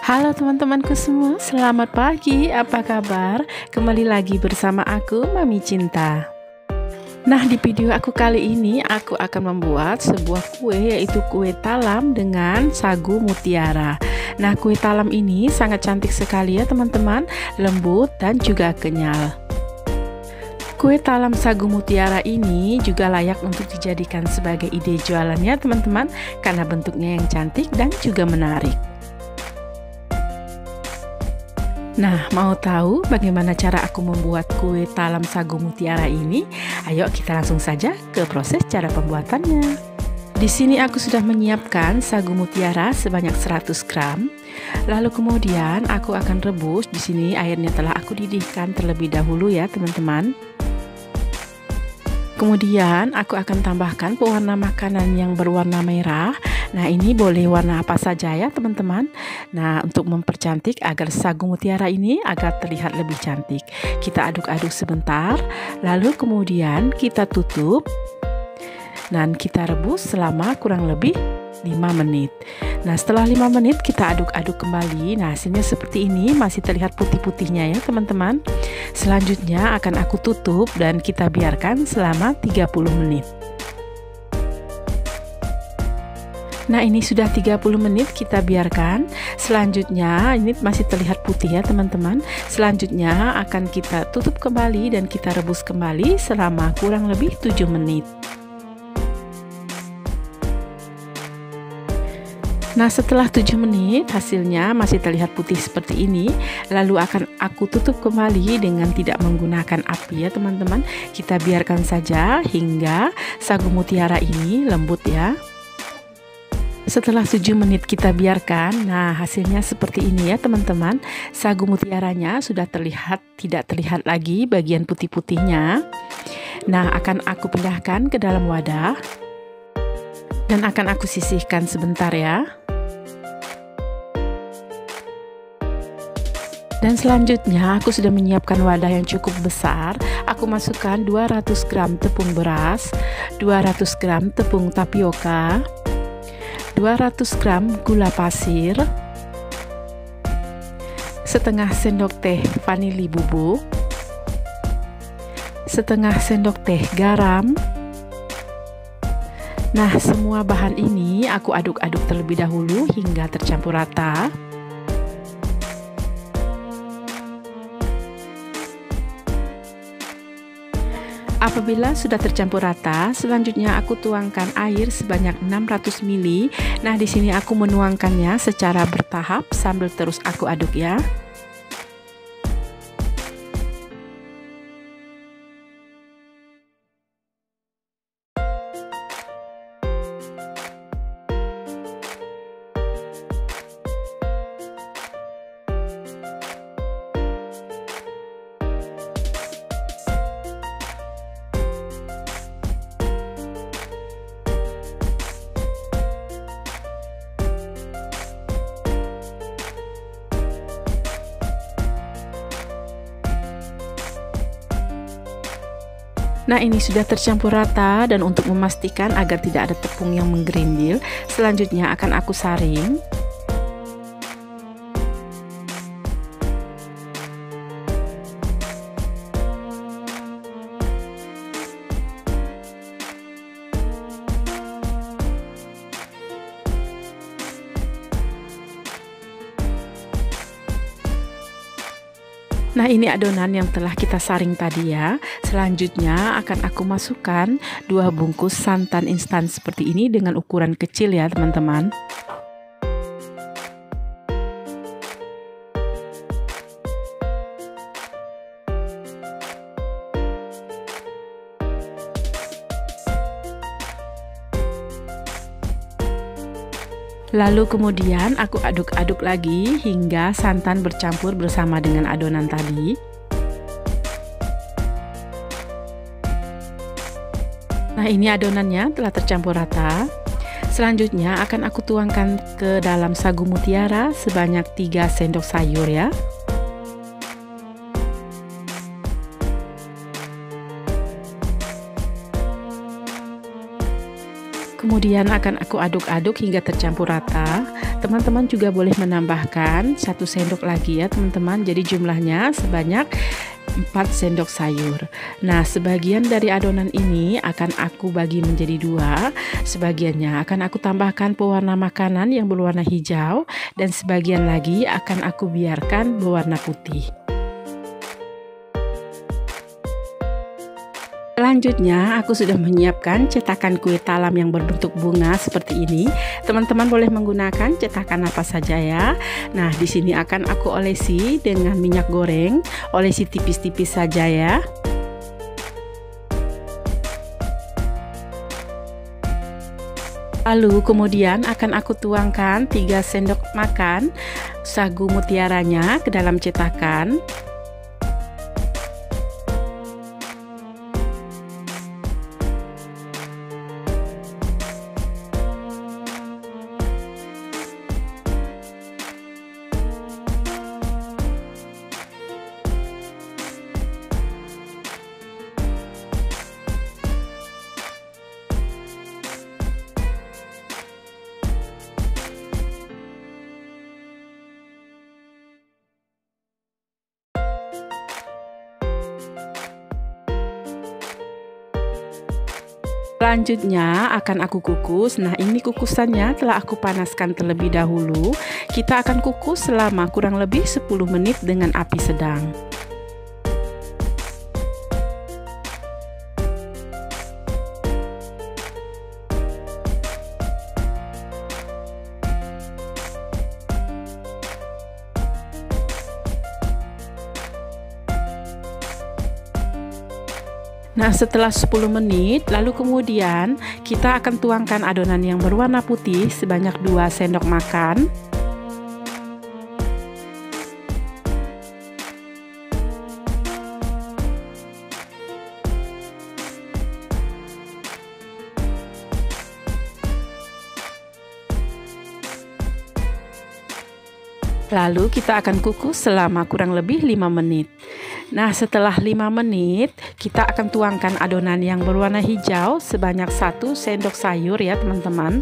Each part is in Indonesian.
Halo teman-temanku semua, selamat pagi, apa kabar? Kembali lagi bersama aku, Mami Cinta. Nah, di video aku kali ini, aku akan membuat sebuah kue, yaitu kue talam dengan sagu mutiara. Nah, kue talam ini sangat cantik sekali ya teman-teman, lembut dan juga kenyal. Kue talam sagu mutiara ini juga layak untuk dijadikan sebagai ide jualannya teman-teman, karena bentuknya yang cantik dan juga menarik. Nah, mau tahu bagaimana cara aku membuat kue talam sagu mutiara ini? Ayo kita langsung saja ke proses cara pembuatannya. Di sini aku sudah menyiapkan sagu mutiara sebanyak 100 gram. Lalu kemudian aku akan rebus. Di sini airnya telah aku didihkan terlebih dahulu ya, teman-teman. Kemudian aku akan tambahkan pewarna makanan yang berwarna merah. Nah, ini boleh warna apa saja ya teman-teman. Nah, untuk mempercantik agar sagu mutiara ini agar terlihat lebih cantik, kita aduk-aduk sebentar, lalu kemudian kita tutup dan kita rebus selama kurang lebih 5 menit. Nah, setelah 5 menit kita aduk-aduk kembali. Nah, hasilnya seperti ini, masih terlihat putih-putihnya ya teman-teman. Selanjutnya akan aku tutup dan kita biarkan selama 30 menit. Nah, ini sudah 30 menit kita biarkan. Selanjutnya ini masih terlihat putih ya teman-teman. Selanjutnya akan kita tutup kembali dan kita rebus kembali selama kurang lebih 7 menit. Nah, setelah 7 menit hasilnya masih terlihat putih seperti ini. Lalu akan aku tutup kembali dengan tidak menggunakan api ya teman-teman. Kita biarkan saja hingga sagu mutiara ini lembut ya. Setelah 7 menit kita biarkan, nah hasilnya seperti ini ya teman-teman. Sagu mutiaranya sudah tidak terlihat lagi bagian putih-putihnya. Nah, akan aku pindahkan ke dalam wadah dan akan aku sisihkan sebentar ya. Dan selanjutnya aku sudah menyiapkan wadah yang cukup besar. Aku masukkan 200 gram tepung beras, 200 gram tepung tapioka, 200 gram gula pasir, setengah sendok teh vanili bubuk, setengah sendok teh garam. Nah, semua bahan ini aku aduk-aduk terlebih dahulu hingga tercampur rata. Apabila sudah tercampur rata, selanjutnya aku tuangkan air sebanyak 600 ml. Nah, di sini aku menuangkannya secara bertahap sambil terus aku aduk ya. Nah, ini sudah tercampur rata, dan untuk memastikan agar tidak ada tepung yang menggerindil, selanjutnya akan aku saring. Nah, ini adonan yang telah kita saring tadi ya. Selanjutnya akan aku masukkan 2 bungkus santan instan seperti ini dengan ukuran kecil ya teman-teman. Lalu kemudian aku aduk-aduk lagi hingga santan bercampur bersama dengan adonan tadi. Nah, ini adonannya telah tercampur rata. Selanjutnya akan aku tuangkan ke dalam sagu mutiara sebanyak 3 sendok sayur ya. Kemudian akan aku aduk-aduk hingga tercampur rata. Teman-teman juga boleh menambahkan 1 sendok lagi ya teman-teman. Jadi jumlahnya sebanyak 4 sendok sayur. Nah, sebagian dari adonan ini akan aku bagi menjadi 2. Sebagiannya akan aku tambahkan pewarna makanan yang berwarna hijau dan sebagian lagi akan aku biarkan berwarna putih. Selanjutnya aku sudah menyiapkan cetakan kue talam yang berbentuk bunga seperti ini. Teman-teman boleh menggunakan cetakan apa saja ya. Nah, di sini akan aku olesi dengan minyak goreng, olesi tipis-tipis saja ya. Lalu kemudian akan aku tuangkan 3 sendok makan sagu mutiaranya ke dalam cetakan. Selanjutnya akan aku kukus. Nah, ini kukusannya telah aku panaskan terlebih dahulu. Kita akan kukus selama kurang lebih 10 menit dengan api sedang. Nah, setelah 10 menit, lalu kemudian kita akan tuangkan adonan yang berwarna putih sebanyak 2 sendok makan. Lalu kita akan kukus selama kurang lebih 5 menit. Nah, setelah 5 menit, kita akan tuangkan adonan yang berwarna hijau sebanyak 1 sendok sayur ya teman-teman.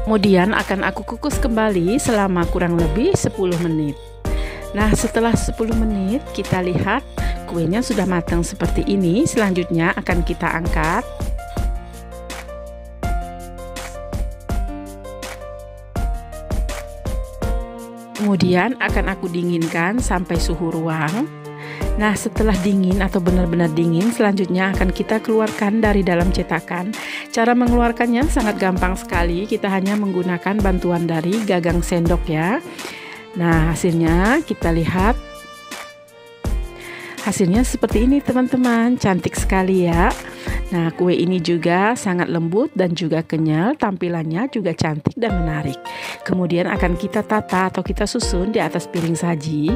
Kemudian akan aku kukus kembali selama kurang lebih 10 menit. Nah, setelah 10 menit kita lihat kuenya sudah matang seperti ini. Selanjutnya akan kita angkat. Kemudian akan aku dinginkan sampai suhu ruang. Nah, setelah dingin atau benar-benar dingin, selanjutnya akan kita keluarkan dari dalam cetakan. Cara mengeluarkannya sangat gampang sekali. Kita hanya menggunakan bantuan dari gagang sendok ya. Nah, hasilnya kita lihat. Hasilnya seperti ini teman-teman, cantik sekali ya. Nah, kue ini juga sangat lembut dan juga kenyal, tampilannya juga cantik dan menarik. Kemudian akan kita tata atau kita susun di atas piring saji.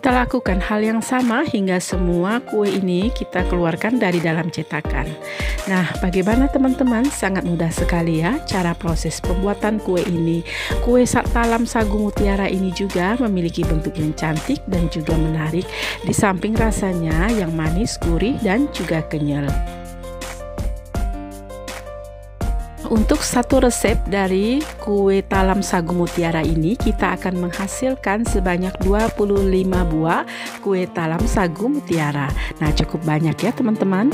Kita lakukan hal yang sama hingga semua kue ini kita keluarkan dari dalam cetakan. Nah, bagaimana teman-teman? Sangat mudah sekali ya cara proses pembuatan kue ini. Kue talam sagu mutiara ini juga memiliki bentuk yang cantik dan juga menarik. Di samping rasanya yang manis, gurih, dan juga kenyal. Untuk satu resep dari kue talam sagu mutiara ini, kita akan menghasilkan sebanyak 25 buah kue talam sagu mutiara. Nah, cukup banyak ya teman-teman.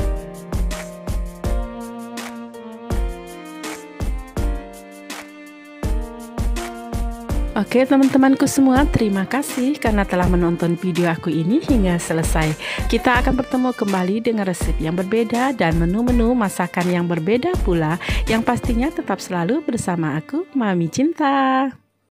Oke teman-temanku semua, terima kasih karena telah menonton video aku ini hingga selesai. Kita akan bertemu kembali dengan resep yang berbeda dan menu-menu masakan yang berbeda pula, yang pastinya tetap selalu bersama aku, Mami Cinta.